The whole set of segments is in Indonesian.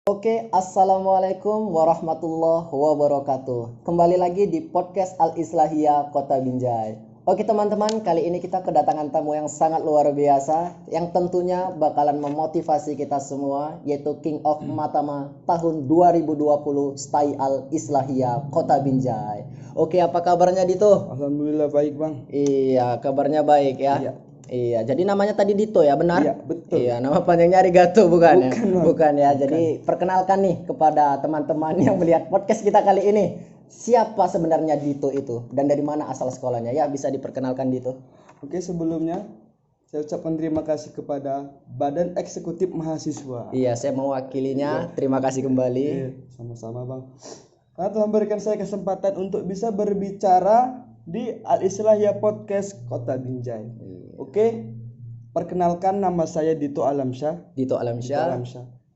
Assalamualaikum warahmatullahi wabarakatuh. Kembali lagi di podcast Al-Islahiyah Kota Binjai. Oke teman-teman, kali ini kita kedatangan tamu yang sangat luar biasa, yang tentunya bakalan memotivasi kita semua, yaitu King of Matama tahun 2020 Stay Al-Islahiyah Kota Binjai. Oke, apa kabarnya Dito? Alhamdulillah baik bang. Iya, kabarnya baik ya. Iya. Iya, jadi namanya tadi Dito ya, benar? Iya, betul. Iya, nama panjangnya Arigato bukan ya? Bukan, Bang. Bukan ya. Bukan. Jadi perkenalkan nih kepada teman-teman yang melihat podcast kita kali ini. Siapa sebenarnya Dito itu dan dari mana asal sekolahnya? Ya, bisa diperkenalkan Dito. Oke, sebelumnya saya ucapkan terima kasih kepada Badan Eksekutif Mahasiswa. Iya, saya mewakilinya. Terima kasih kembali. Iya, sama-sama bang. Karena telah memberikan saya kesempatan untuk bisa berbicara di Al-Islahiyah Podcast Kota Binjai. Oke, perkenalkan nama saya Dito Alamsyah. Dito Alamsyah.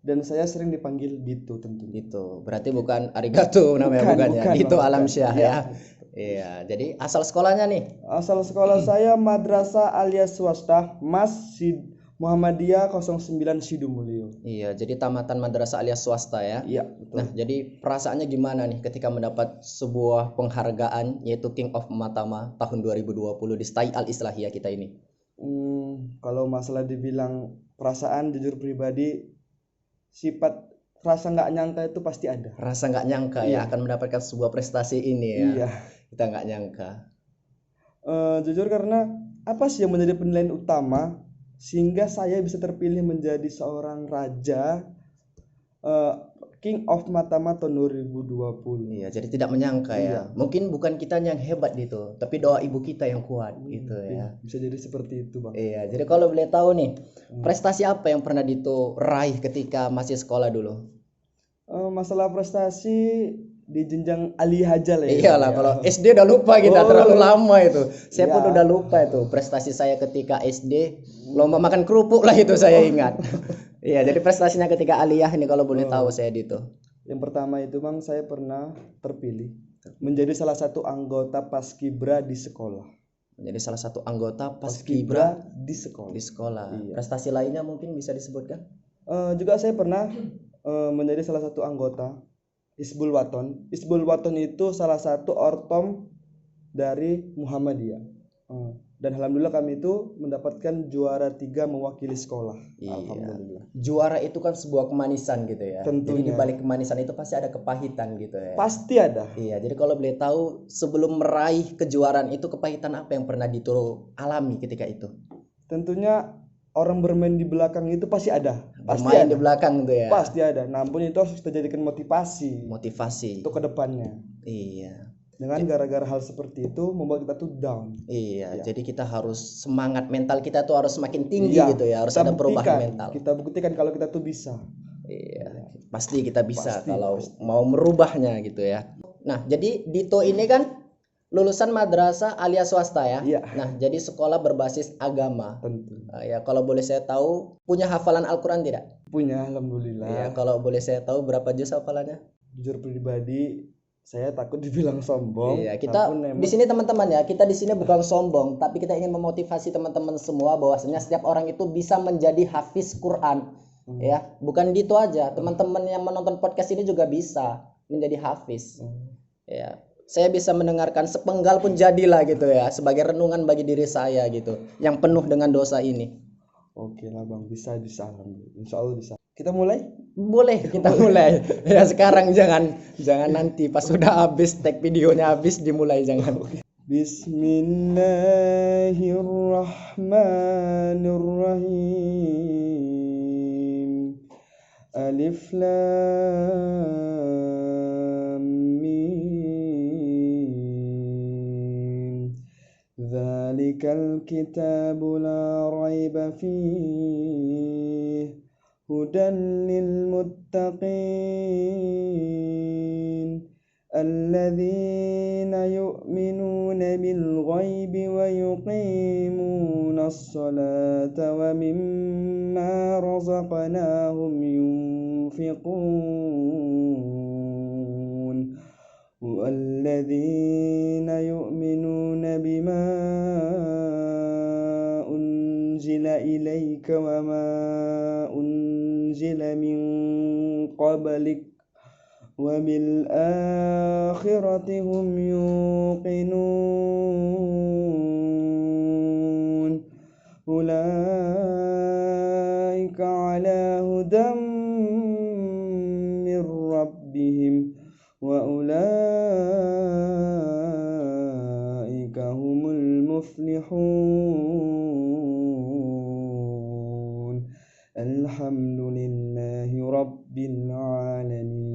Dan saya sering dipanggil Dito tentunya. Dito. Berarti bukan Arigato namanya bukan ya. Dito Bang, Alamsyah bukan. ya. Iya, jadi asal sekolahnya nih. Asal sekolah saya madrasah alias swasta Masjid Muhammadiyah 09 Sidumulyo. Iya, jadi tamatan madrasah alias swasta ya. Iya, betul. Nah, jadi perasaannya gimana nih ketika mendapat sebuah penghargaan yaitu King of Matama tahun 2020 di Stay Al-Islahiyah kita ini? Kalau masalah dibilang perasaan jujur pribadi, sifat rasa nggak nyangka itu pasti ada. Rasa nggak nyangka ya akan mendapatkan sebuah prestasi ini ya. Iya. Kita nggak nyangka. Jujur karena apa sih yang menjadi penilaian utama sehingga saya bisa terpilih menjadi seorang raja King of Matama tahun 2020. Iya, jadi tidak menyangka ya. Mungkin bukan kita yang hebat gitu, tapi doa ibu kita yang kuat gitu ya. Bisa jadi seperti itu, Bang. Iya, jadi kalau boleh tahu nih, prestasi apa yang pernah Dito raih ketika masih sekolah dulu? Masalah prestasi di jenjang aliyah aja lah ya. Iyalah, kalau SD udah lupa kita terlalu lama itu. Saya pun Iya. udah lupa itu prestasi saya ketika SD, lomba makan kerupuk lah itu saya ingat. Iya, jadi prestasinya ketika aliyah ini kalau boleh tahu saya Dito. Yang pertama itu Bang, saya pernah terpilih menjadi salah satu anggota Paskibra di sekolah. Menjadi salah satu anggota Paskibra di sekolah. di sekolah. Iya. Prestasi lainnya mungkin bisa disebutkan? Juga saya pernah menjadi salah satu anggota Hizbul Waton. Hizbul Waton itu salah satu ortom dari Muhammadiyah. Dan alhamdulillah kami itu mendapatkan juara 3 mewakili sekolah. Iya. Alhamdulillah. Juara itu kan sebuah kemanisan gitu ya. Tentunya. Jadi di balik kemanisan itu pasti ada kepahitan gitu ya. Pasti ada. Iya, jadi kalau boleh tahu sebelum meraih kejuaraan itu kepahitan apa yang pernah Dito alami ketika itu? Tentunya orang bermain di belakang itu pasti ada. Bermain di belakang gitu ya. Pasti ada. Namun itu harus kita jadikan motivasi Motivasi. untuk kedepannya. Iya. Dengan gara-gara hal seperti itu membuat kita tuh down. Iya, jadi kita harus semangat mental kita tuh harus semakin tinggi Iya, gitu ya. Harus kita ada perubahan buktikan, mental. Kita buktikan kalau kita tuh bisa. Iya, pasti kita bisa Pasti, kalau pasti. mau merubahnya gitu ya. Nah, jadi Dito ini kan lulusan madrasah alias swasta ya. Iya. Nah, jadi sekolah berbasis agama. Tentu. Ya, kalau boleh saya tahu punya hafalan Al-Qur'an tidak? Punya alhamdulillah. Iya, kalau boleh saya tahu berapa juz hafalannya? Jujur pribadi saya takut dibilang sombong. Iya, kita di sini teman-teman ya, kita di sini bukan sombong, tapi kita ingin memotivasi teman-teman semua bahwasanya setiap orang itu bisa menjadi hafiz Quran. Ya, bukan Dito aja, teman-teman yang menonton podcast ini juga bisa menjadi hafiz. Ya, saya bisa mendengarkan sepenggal pun jadilah gitu ya, sebagai renungan bagi diri saya gitu, yang penuh dengan dosa ini. Oke lah Bang, bisa alhamdulillah. Insyaallah bisa. Kita mulai? Boleh kita mulai. Ya sekarang jangan nanti pas sudah habis tag videonya habis dimulai jangan. Bismillahirrahmanirrahim. Alif Lam Mim. Dzalikal kitabu la raiba fihi hudan lil muttaqin alladzina yu'minuna bil ghaibi wa yuqimuna as-salata wa mimma razaqnahum yunfiqun walladzina yu'minuna bima unzila ilaika wa ma unzila min قبلك وبالآخرة هم يوقنون أولئك على هدى من ربهم وأولئك هم المفلحون الحمد لله رب العالمين.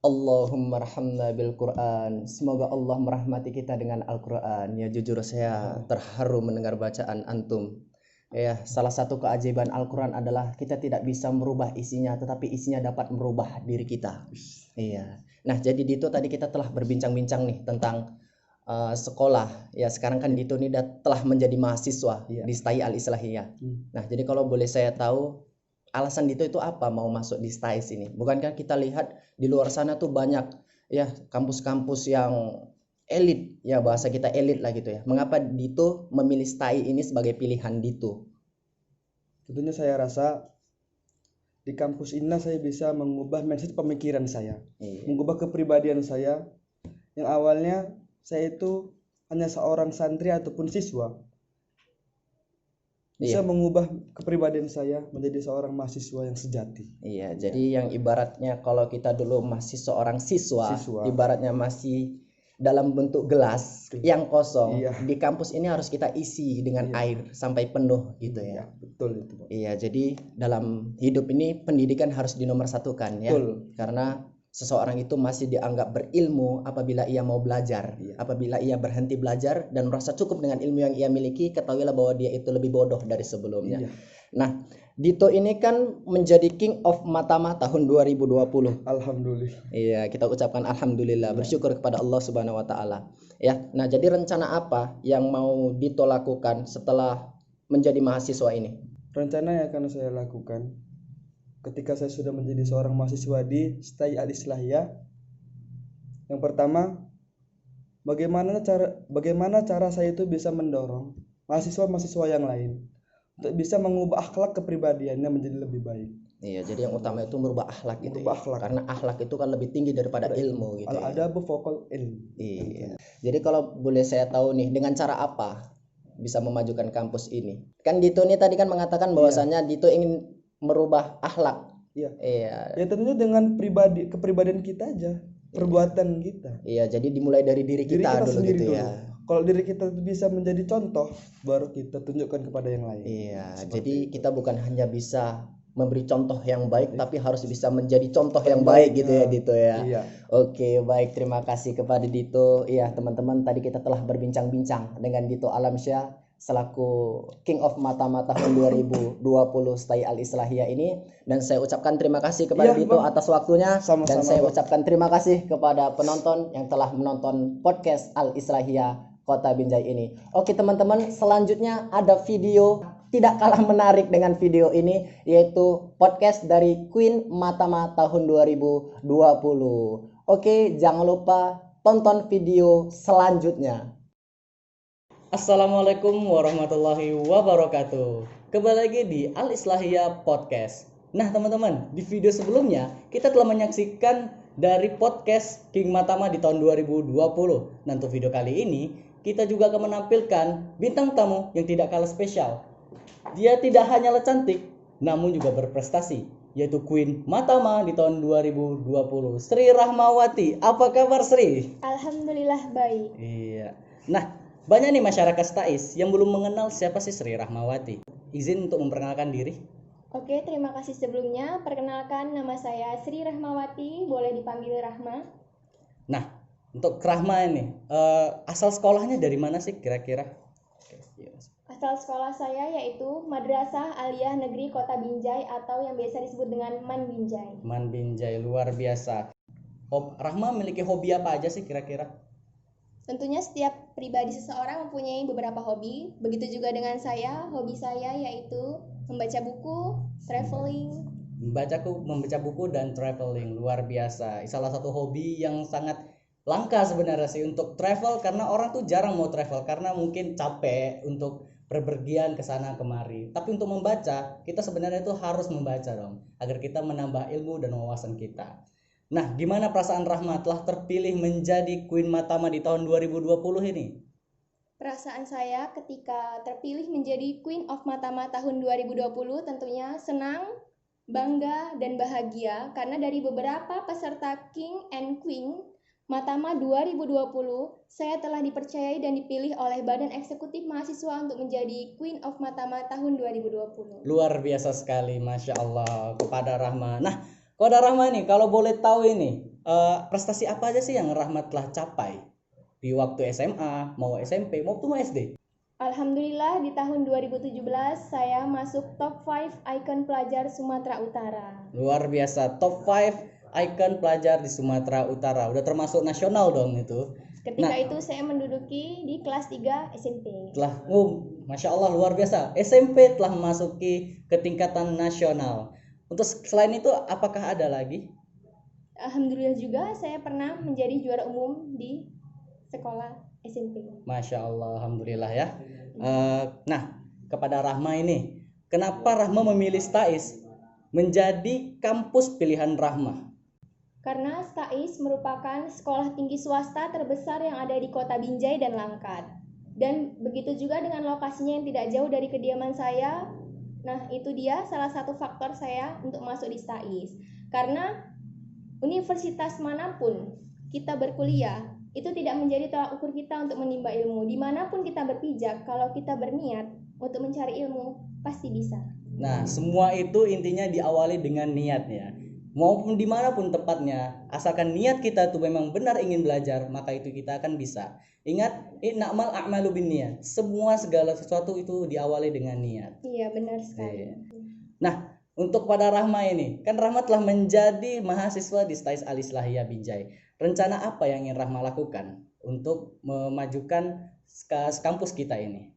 Allahumma rahamna bil Quran. Semoga Allah merahmati kita dengan Al-Quran. Ya, jujur saya terharu mendengar bacaan antum. Ya, salah satu keajaiban Al-Quran adalah kita tidak bisa merubah isinya, tetapi isinya dapat merubah diri kita. Iya. Nah, jadi Dito tadi kita telah berbincang-bincang nih tentang sekolah. Ya, sekarang kan Dito ini telah menjadi mahasiswa di STAI Al-Islahiyah. Nah, jadi kalau boleh saya tahu, alasan Dito itu apa mau masuk di STAI sini? Bukankah kita lihat di luar sana tuh banyak ya kampus-kampus yang elit, ya bahasa kita elit lah gitu ya. Mengapa Dito memilih STAI ini sebagai pilihan Dito? Tentunya saya rasa di kampus inilah saya bisa mengubah mindset pemikiran saya, mengubah kepribadian saya yang awalnya saya itu hanya seorang santri ataupun siswa. Bisa mengubah kepribadian saya menjadi seorang mahasiswa yang sejati. Iya, jadi yang ibaratnya kalau kita dulu masih seorang siswa. Ibaratnya masih dalam bentuk gelas yang kosong. Di kampus ini harus kita isi dengan air sampai penuh gitu ya. Betul itu, Pak. Iya, jadi dalam hidup ini pendidikan harus dinomorsatukan ya. Betul. Karena seseorang itu masih dianggap berilmu apabila ia mau belajar. Apabila ia berhenti belajar dan merasa cukup dengan ilmu yang ia miliki, ketahuilah bahwa dia itu lebih bodoh dari sebelumnya. Nah, Dito ini kan menjadi King of Matama tahun 2020. Alhamdulillah. Iya, kita ucapkan alhamdulillah, bersyukur kepada Allah Subhanahu wa taala. Ya. Nah, jadi rencana apa yang mau Dito lakukan setelah menjadi mahasiswa ini? Rencana yang akan saya lakukan ketika saya sudah menjadi seorang mahasiswa di STAI Al-Islahiyah, yang pertama, bagaimana cara saya itu bisa mendorong mahasiswa-mahasiswa yang lain untuk bisa mengubah akhlak kepribadiannya menjadi lebih baik. Iya, jadi yang utama itu merubah akhlak gitu. Karena akhlak itu kan lebih tinggi daripada ilmu gitu. Al-adabu fawqal ilm. Iya. Jadi kalau boleh saya tahu nih, dengan cara apa bisa memajukan kampus ini? Kan Dito nih tadi kan mengatakan bahwasannya Dito ingin merubah akhlak. Iya. Ya tentunya dengan kepribadian kita aja, perbuatan kita. Iya, jadi dimulai dari diri kita dulu gitu dulu. ya. Kalau diri kita bisa menjadi contoh, baru kita tunjukkan kepada yang lain. Iya, jadi kita bukan hanya bisa memberi contoh yang baik, tapi harus bisa menjadi contoh yang baik gitu ya Dito ya. Iya. Oke, baik, terima kasih kepada Dito. Iya, teman-teman, tadi kita telah berbincang-bincang dengan Dito Alamsyah selaku King of Matama tahun 2020 STAI Al-Islahiyah ini, dan saya ucapkan terima kasih kepada Dito atas waktunya. Sama-sama, dan saya ucapkan terima kasih kepada penonton yang telah menonton podcast Al-Islahiyah Kota Binjai ini. Oke teman-teman, selanjutnya ada video tidak kalah menarik dengan video ini, yaitu podcast dari Queen Matama tahun 2020. Oke, jangan lupa tonton video selanjutnya. Assalamualaikum warahmatullahi wabarakatuh. Kembali lagi di Al-Islahiyah Podcast. Nah teman-teman, di video sebelumnya kita telah menyaksikan dari podcast King Matama di tahun 2020. Nah untuk video kali ini kita juga akan menampilkan bintang tamu yang tidak kalah spesial. Dia tidak hanyalah cantik, namun juga berprestasi, yaitu Queen Matama di tahun 2020, Sri Rahmawati. Apa kabar Sri? Alhamdulillah baik. Iya. Nah, banyak nih masyarakat STAIS yang belum mengenal siapa sih Sri Rahmawati. Izin untuk memperkenalkan diri. Oke, terima kasih sebelumnya. Perkenalkan, nama saya Sri Rahmawati, boleh dipanggil Rahma. Nah, untuk Rahma ini, asal sekolahnya dari mana sih kira-kira? Asal sekolah saya yaitu Madrasah Aliyah Negeri Kota Binjai atau yang biasa disebut dengan Man Binjai. Man Binjai, luar biasa. Rahma memiliki hobi apa aja sih kira-kira? Tentunya setiap pribadi seseorang mempunyai beberapa hobi. Begitu juga dengan saya, hobi saya yaitu membaca buku, traveling. Membaca buku dan traveling, luar biasa. Salah satu hobi yang sangat langka sebenarnya sih untuk travel, karena orang tuh jarang mau travel karena mungkin capek untuk berpergian ke sana kemari. Tapi untuk membaca, kita sebenarnya itu harus membaca dong, agar kita menambah ilmu dan wawasan kita. Nah, gimana perasaan Rahma telah terpilih menjadi Queen Matama di tahun 2020 ini? Perasaan saya ketika terpilih menjadi Queen of Matama tahun 2020 tentunya senang, bangga, dan bahagia karena dari beberapa peserta King and Queen Matama 2020, saya telah dipercayai dan dipilih oleh Badan Eksekutif Mahasiswa untuk menjadi Queen of Matama tahun 2020. Luar biasa sekali, Masya Allah, kepada Rahma. Nah, kepada Rahma nih, kalau boleh tahu ini, prestasi apa aja sih yang Rahma telah capai di waktu SMA, mau SMP, maupun SD? Alhamdulillah di tahun 2017 saya masuk top 5 ikon pelajar Sumatera Utara. Luar biasa, top 5 ikon pelajar di Sumatera Utara. Udah termasuk nasional dong itu. Ketika itu saya menduduki di kelas 3 SMP. Telah, Masya Allah, luar biasa. SMP telah memasuki ke tingkatan nasional. Untuk selain itu, apakah ada lagi? Alhamdulillah juga saya pernah menjadi juara umum di sekolah SMP. Masya Allah, Alhamdulillah ya. Nah, kepada Rahma ini, kenapa Rahma memilih STAIS menjadi kampus pilihan Rahma? Karena STAIS merupakan sekolah tinggi swasta terbesar yang ada di kota Binjai dan Langkat. Dan begitu juga dengan lokasinya yang tidak jauh dari kediaman saya. Nah, itu dia salah satu faktor saya untuk masuk di STAIS. Karena universitas manapun kita berkuliah, itu tidak menjadi tolak ukur kita untuk menimba ilmu. Dimanapun kita berpijak, kalau kita berniat untuk mencari ilmu, pasti bisa. Nah, semua itu intinya diawali dengan niat ya. Maupun dimanapun tempatnya, asalkan niat kita tuh memang benar ingin belajar, maka itu kita akan bisa. Ingat, innamal a'malu binniyat. Semua segala sesuatu itu diawali dengan niat. Iya, benar sekali. Nah, untuk pada Rahma ini, kan Rahma telah menjadi mahasiswa di STAIS Al-Islahiyah Binjai. Rencana apa yang ingin Rahma lakukan untuk memajukan kampus kita ini?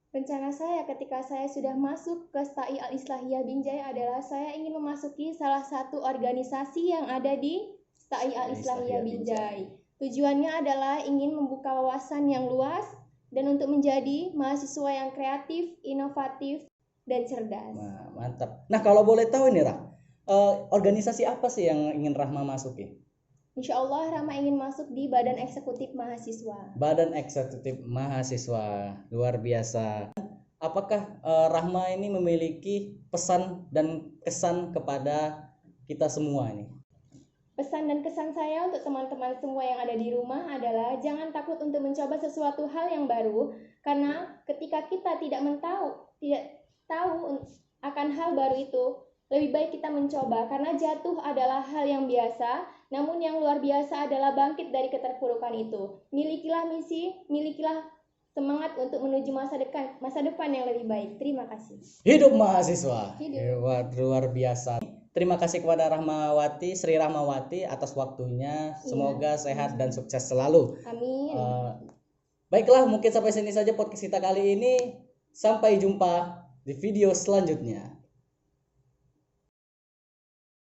Rencana saya ketika saya sudah masuk ke STAI Al-Islahiyah Binjai adalah saya ingin memasuki salah satu organisasi yang ada di STAI Al-Islahiyah Binjai. Tujuannya adalah ingin membuka wawasan yang luas dan untuk menjadi mahasiswa yang kreatif, inovatif, dan cerdas. Nah, mantap. Nah, kalau boleh tahu ini Rah, organisasi apa sih yang ingin Rahma masuki? Insya Allah Rahma ingin masuk di Badan Eksekutif Mahasiswa. Badan Eksekutif Mahasiswa, luar biasa. Apakah Rahma ini memiliki pesan dan kesan kepada kita semua nih? Pesan dan kesan saya untuk teman-teman semua yang ada di rumah adalah jangan takut untuk mencoba sesuatu hal yang baru, karena ketika kita tidak tahu akan hal baru itu, lebih baik kita mencoba, karena jatuh adalah hal yang biasa, namun yang luar biasa adalah bangkit dari keterpurukan itu. Milikilah misi, milikilah semangat untuk menuju masa depan yang lebih baik. Terima kasih. Hidup mahasiswa. Hidup. Luar biasa. Terima kasih kepada Rahmawati, Sri Rahmawati atas waktunya. Semoga sehat dan sukses selalu. Amin. Baiklah, mungkin sampai sini saja podcast kita kali ini. Sampai jumpa di video selanjutnya.